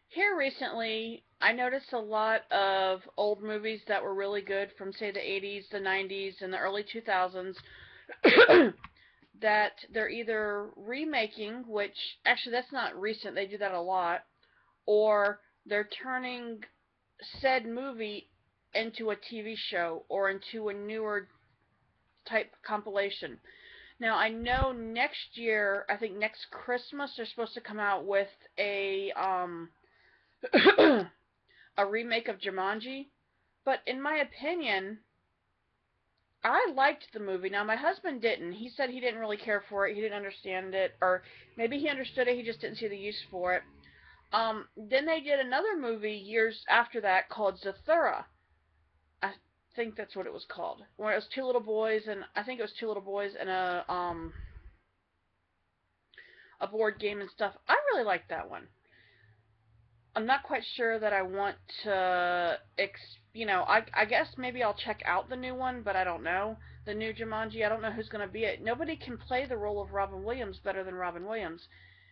Here recently, I noticed a lot of old movies that were really good from, say, the 80s, the 90s, and the early 2000s that they're either remaking, which actually that's not recent, they do that a lot, or they're turning said movie into a TV show or into a newer type compilation. Now, I know next year, I think next Christmas, they're supposed to come out with a remake of Jumanji. But in my opinion, I liked the movie. Now, my husband didn't. He said he didn't really care for it. He didn't understand it, or maybe he understood it. He just didn't see the use for it. Then they did another movie years after that called Zathura. I think that's what it was called. Where it was two little boys, and I think it was two little boys and a board game and stuff. I really liked that one. I'm not quite sure that I want to, I guess maybe I'll check out the new one, but I don't know. The new Jumanji, I don't know who's going to be it. Nobody can play the role of Robin Williams better than Robin Williams,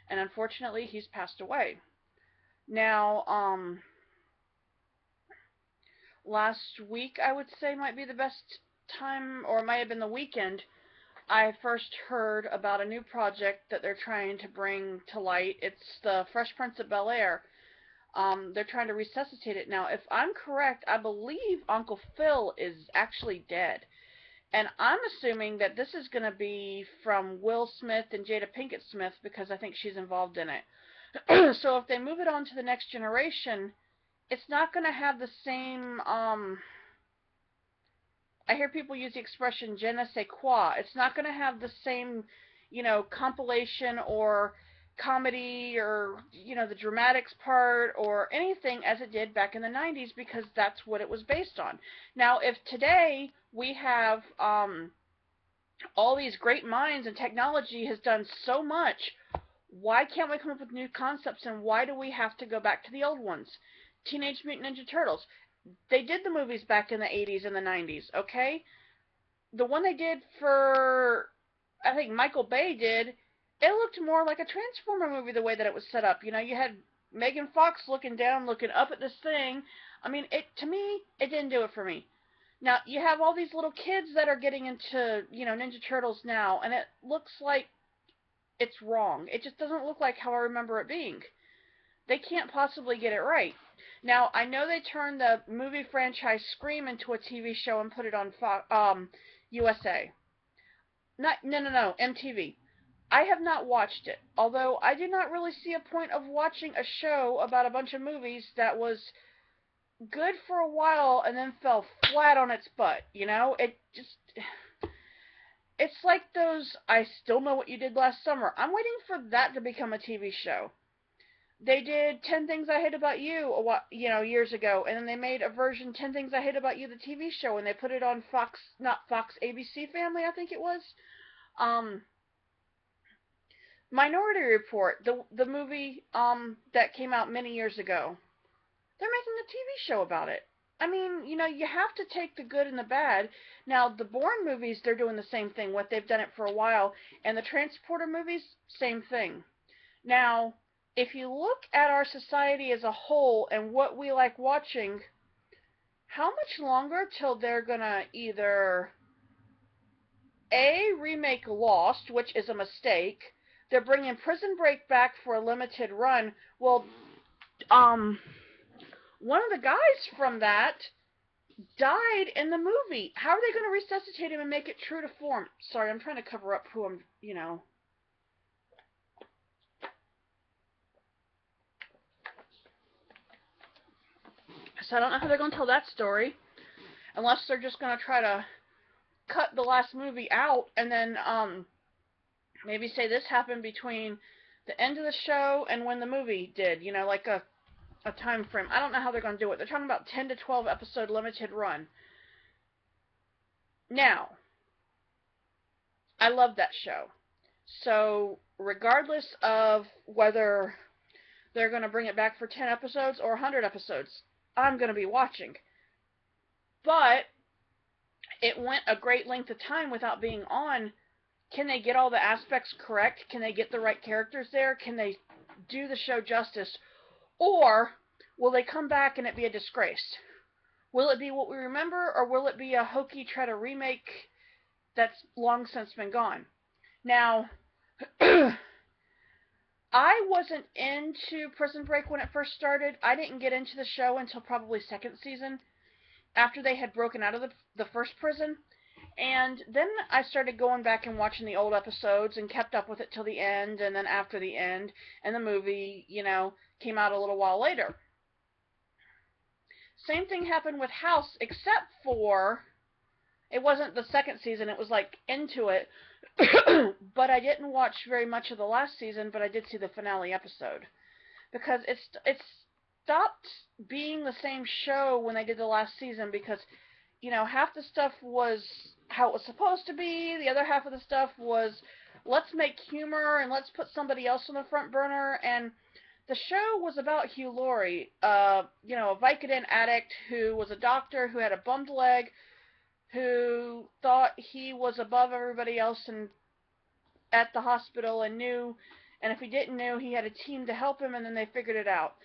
and unfortunately, he's passed away. Now, last week I would say might be the best time, or it might have been the weekend. I first heard about a new project that they're trying to bring to light. It's the Fresh Prince of Bel Air. They're trying to resuscitate it now. If I'm correct, I believe Uncle Phil is actually dead. And I'm assuming that this is going to be from Will Smith and Jada Pinkett Smith because I think she's involved in it. So if they move it on to the next generation, it's not going to have the same. I hear people use the expression je ne sais quoi. It's not going to have the same, compilation or comedy or, the dramatics part or anything as it did back in the 90s because that's what it was based on. Now, if today we have all these great minds and technology has done so much, why can't we come up with new concepts and why do we have to go back to the old ones? Teenage Mutant Ninja Turtles. They did the movies back in the 80s and the 90s, okay? The one they did for, I think Michael Bay did, it looked more like a Transformer movie the way that it was set up. You had Megan Fox looking down, looking up at this thing. I mean, to me, it didn't do it for me. Now, you have all these little kids that are getting into, Ninja Turtles now, and it looks like it's wrong. It just doesn't look like how I remember it being. They can't possibly get it right. Now, I know they turned the movie franchise Scream into a TV show and put it on USA. Not, no, no, no, MTV. I have not watched it, although I did not really see a point of watching a show about a bunch of movies that was good for a while and then fell flat on its butt. It just. It's like those I Still Know What You Did Last Summer. I'm waiting for that to become a TV show. They did 10 Things I Hate About You, years ago, and then they made a version 10 Things I Hate About You, the TV show, and they put it on Fox, not Fox, ABC Family, I think it was. Um, Minority Report, the movie that came out many years ago. They're making a TV show about it. I mean, you have to take the good and the bad. Now, the Bourne movies, they're doing the same thing. What they've done it for a while, and the Transporter movies, same thing. Now, if you look at our society as a whole and what we like watching, how much longer till they're gonna either A, remake Lost, which is a mistake, they're bringing Prison Break back for a limited run. Well, um, one of the guys from that died in the movie. How are they going to resuscitate him and make it true to form? Sorry, I'm trying to cover up who I'm. So I don't know how they're going to tell that story, unless they're just going to try to cut the last movie out and then maybe say this happened between the end of the show and when the movie did. Like a time frame. I don't know how they're going to do it. They're talking about 10 to 12 episode limited run. Now, I love that show. So, regardless of whether they're going to bring it back for 10 episodes or 100 episodes, I'm going to be watching. But it went a great length of time without being on. Can they get all the aspects correct? Can they get the right characters there? Can they do the show justice? Or will they come back and it be a disgrace? Will it be what we remember, or will it be a hokey try to remake that's long since been gone? Now, I wasn't into Prison Break when it first started. I didn't get into the show until probably second season, after they had broken out of the first prison. And then I started going back and watching the old episodes and kept up with it till the end, and then after the end, and the movie, came out a little while later. Same thing happened with House, except for it wasn't the second season, it was like into it. But I didn't watch very much of the last season, but I did see the finale episode. Because it's stopped being the same show when they did the last season, because half the stuff was how it was supposed to be. The other half of the stuff was, let's make humor and let's put somebody else on the front burner. And the show was about Hugh Laurie, a Vicodin addict who was a doctor who had a bummed leg, who thought he was above everybody else and at the hospital and knew, and if he didn't know, he had a team to help him, and then they figured it out.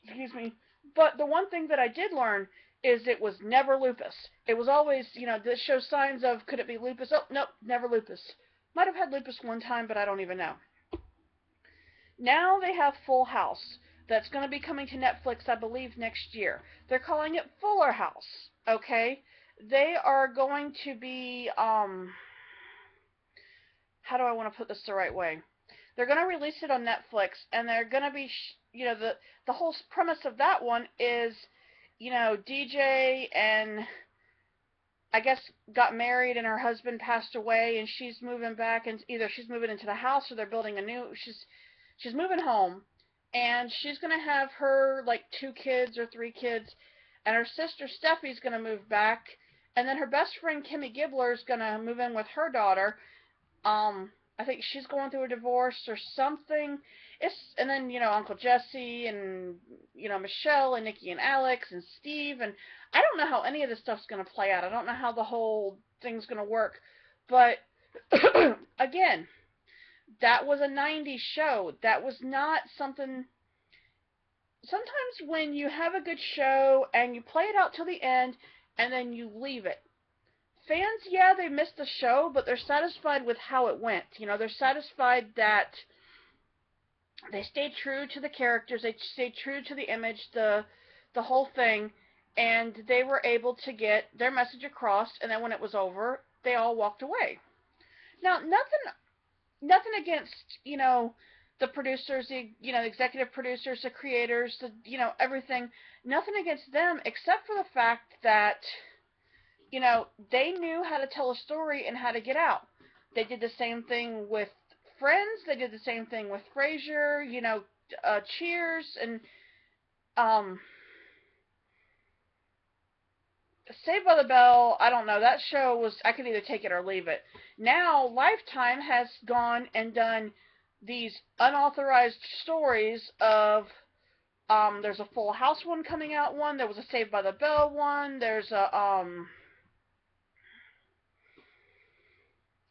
Excuse me. But the one thing that I did learn is it was never lupus. It was always, this shows signs of, could it be lupus? Oh, nope, never lupus. Might have had lupus one time, but I don't even know. Now they have Full House. That's going to be coming to Netflix, I believe, next year. They're calling it Fuller House, okay? They are going to be, how do I want to put this the right way? They're going to release it on Netflix, and they're going to be, the whole premise of that one is, DJ and I guess got married and her husband passed away, and she's moving back, and either she's moving into the house or they're building a new. She's moving home, and she's gonna have her like 2 kids or 3 kids, and her sister Steffi's gonna move back, and then her best friend Kimmy Gibbler's gonna move in with her daughter. I think she's going through a divorce or something. And then Uncle Jesse and Michelle and Nikki and Alex and Steve, and I don't know how any of this stuff's gonna play out. I don't know how the whole thing's gonna work, but again, that was a '90s show. That was not something. Sometimes when you have a good show and you play it out till the end and then you leave it, fans, yeah, they missed the show, but they're satisfied with how it went. They're satisfied that they stayed true to the characters, they stayed true to the image, the whole thing, and they were able to get their message across. And then when it was over, they all walked away. Now, nothing against the producers, the executive producers, the creators, the everything. Nothing against them, except for the fact that they knew how to tell a story and how to get out. They did the same thing with Friends. They did the same thing with Frasier. Cheers, and Saved by the Bell. I don't know. That show was, I could either take it or leave it. Now Lifetime has gone and done these unauthorized stories of. There's a Full House one coming out. There was a Saved by the Bell one. There's a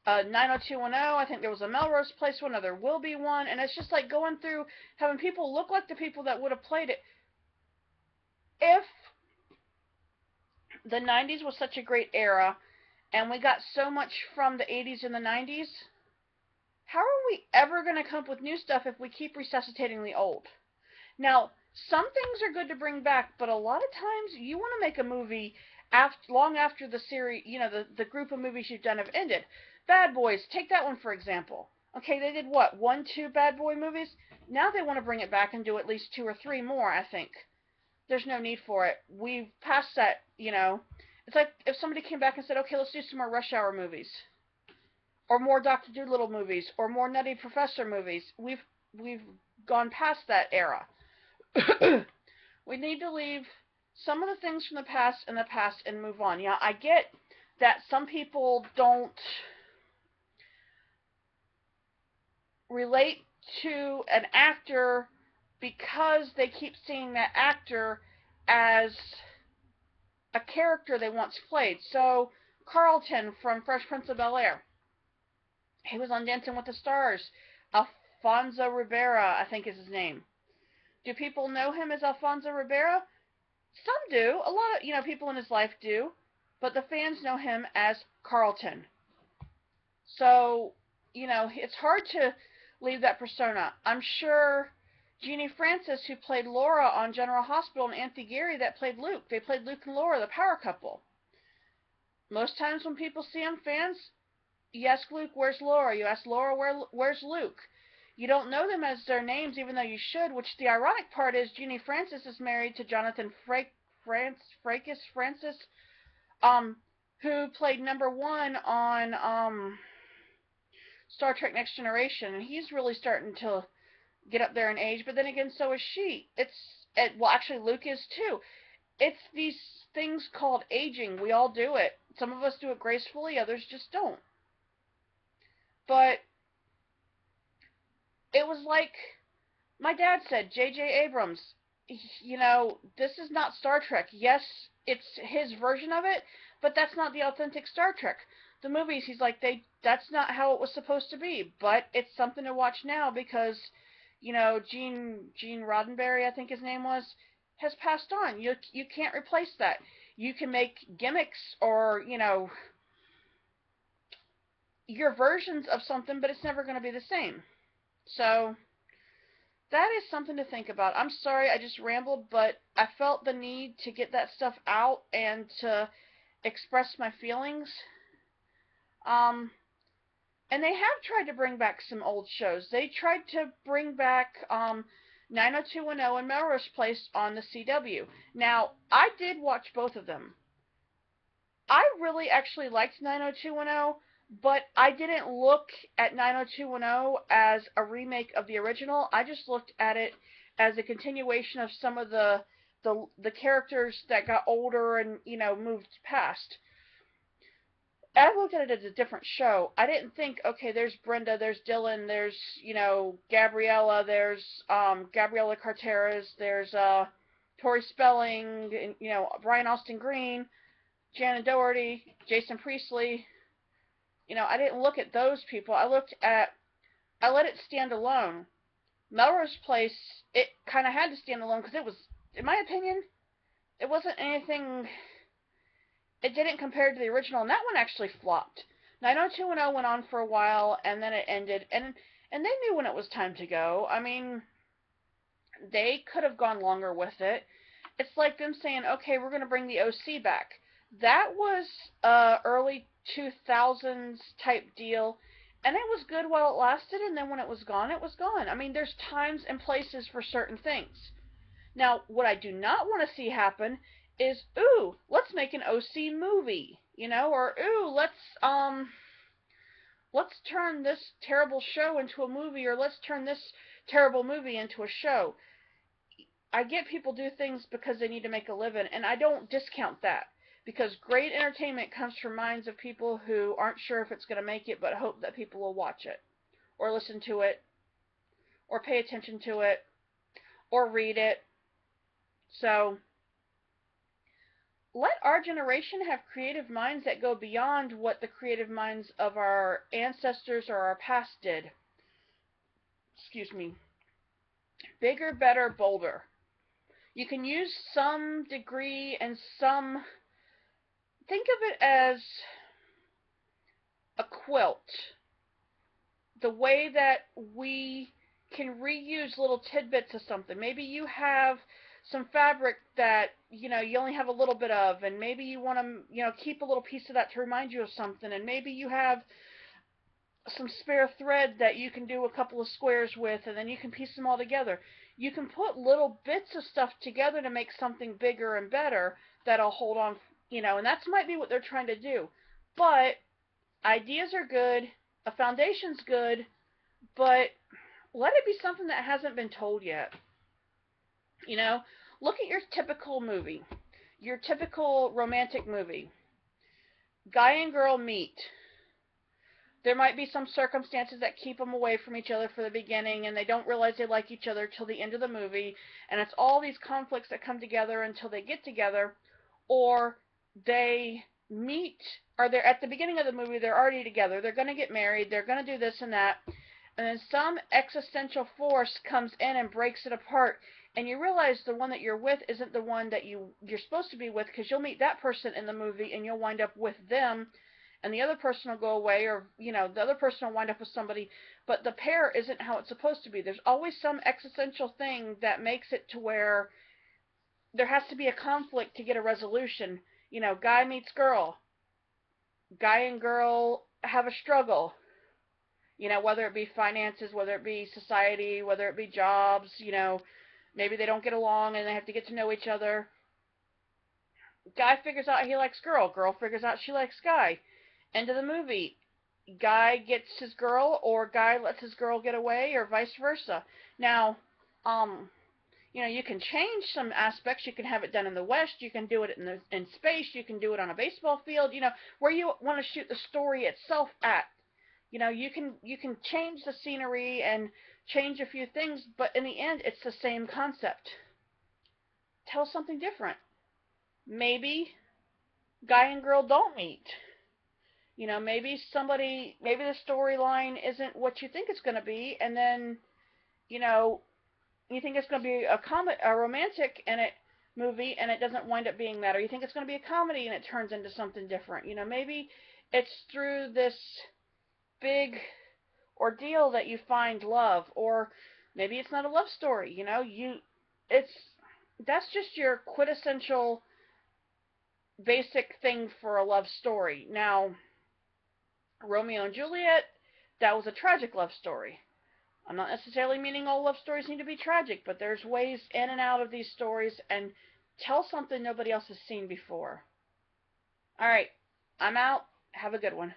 90210. I think there was a Melrose Place one, or there will be one. And it's just like going through, having people look like the people that would have played it. If the 90s was such a great era, and we got so much from the 80s and the 90s, how are we ever going to come up with new stuff if we keep resuscitating the old? Now, some things are good to bring back, but a lot of times you want to make a movie long after the series, the group of movies you've done have ended. Bad Boys, take that one for example. Okay, they did what, 1, 2 Bad Boy movies? Now they want to bring it back and do at least 2 or 3 more, I think. There's no need for it. We've passed that, It's like if somebody came back and said, okay, let's do some more Rush Hour movies. Or more Dr. Dolittle movies. Or more Nutty Professor movies. We've gone past that era. We need to leave some of the things from the past in the past and move on. Yeah, I get that some people don't relate to an actor because they keep seeing that actor as a character they once played. So, Carlton from Fresh Prince of Bel-Air, he was on Dancing with the Stars. Alfonso Ribeira, I think is his name. Do people know him as Alfonso Ribeiro? Some do. A lot of, people in his life do. But the fans know him as Carlton. So, it's hard to leave that persona. I'm sure Jeannie Francis, who played Laura on General Hospital, and Anthony Gary, that played Luke. They played Luke and Laura, the power couple. Most times when people see them, fans, you ask Luke, where's Laura? You ask Laura, where's Luke? You don't know them as their names, even though you should, which the ironic part is Jeannie Francis is married to Jonathan Francis, um, who played number one on Star Trek Next Generation, and he's really starting to get up there in age, but then again, so is she. Well, actually, Luke is too. It's these things called aging. We all do it. Some of us do it gracefully, others just don't. But it was like my dad said, J.J. Abrams, this is not Star Trek. Yes, it's his version of it, but that's not the authentic Star Trek. The movies, he's like, that's not how it was supposed to be, but it's something to watch now because, Gene Roddenberry, I think his name was, has passed on. You can't replace that. You can make gimmicks or, your versions of something, but it's never going to be the same. So that is something to think about. I'm sorry I just rambled, but I felt the need to get that stuff out and to express my feelings. Um, and they have tried to bring back some old shows. They tried to bring back 90210 and Melrose Place on the CW. Now, I did watch both of them. I really actually liked 90210, but I didn't look at 90210 as a remake of the original. I just looked at it as a continuation of some of the characters that got older and moved past. I looked at it as a different show. I didn't think, okay, there's Brenda, there's Dylan, there's Gabriella, there's Gabriella Carteras, there's Tori Spelling, and, Brian Austin Green, Shannon Doherty, Jason Priestley. I didn't look at those people. I let it stand alone. Melrose Place, it kind of had to stand alone because it was, in my opinion, it wasn't anything. It didn't compare to the original, and that one actually flopped. 90210 went on for a while, and then it ended, and they knew when it was time to go. I mean, they could have gone longer with it. It's like them saying, okay, we're going to bring the OC back. That was early 2000s type deal, and it was good while it lasted, and then when it was gone, it was gone. I mean, there's times and places for certain things. Now, what I do not want to see happen is, ooh, let's make an OC movie, or ooh, let's turn this terrible show into a movie, or let's turn this terrible movie into a show. I get people do things because they need to make a living, and I don't discount that. Because great entertainment comes from minds of people who aren't sure if it's going to make it, but hope that people will watch it, or listen to it, or pay attention to it, or read it. So, let our generation have creative minds that go beyond what the creative minds of our ancestors or our past did. Excuse me. Bigger, better, bolder. You can use some degree and some. Think of it as a quilt. The way that we can reuse little tidbits of something. Maybe you have some fabric that you only have a little bit of, and maybe you want to keep a little piece of that to remind you of something, and maybe you have some spare thread that you can do a couple of squares with, and then you can piece them all together. You can put little bits of stuff together to make something bigger and better that'll hold on, and that might be what they're trying to do. But ideas are good, a foundation's good, but let it be something that hasn't been told yet. Look at your typical movie, your typical romantic movie. Guy and girl meet. There might be some circumstances that keep them away from each other for the beginning, and they don't realize they like each other till the end of the movie, and it's all these conflicts that come together until they get together, or they meet, or they're at the beginning of the movie, they're already together, they're going to get married, they're going to do this and that, and then some existential force comes in and breaks it apart, and you realize the one that you're with isn't the one that you're supposed to be with, because you'll meet that person in the movie and you'll wind up with them, and the other person will go away, or the other person will wind up with somebody, but the pair isn't how it's supposed to be. There's always some existential thing that makes it to where there has to be a conflict to get a resolution. Guy meets girl, guy and girl have a struggle, whether it be finances, whether it be society, whether it be jobs, maybe they don't get along and they have to get to know each other. Guy figures out he likes girl, girl figures out she likes guy. End of the movie. Guy gets his girl, or guy lets his girl get away, or vice versa. Now, you can change some aspects. You can have it done in the West. You can do it in space. You can do it on a baseball field. Where you want to shoot the story itself at. You can change the scenery and change a few things, but in the end, it's the same concept. Tell something different. Maybe guy and girl don't meet. Maybe the storyline isn't what you think it's going to be, and then, you know, you think it's going to be a romantic movie, and it doesn't wind up being that, or you think it's going to be a comedy, and it turns into something different. Maybe it's through this big ordeal that you find love, or maybe it's not a love story. It's that's just your quintessential basic thing for a love story. Now, Romeo and Juliet, that was a tragic love story. I'm not necessarily meaning all love stories need to be tragic, but there's ways in and out of these stories, and tell something nobody else has seen before. All right, I'm out. Have a good one.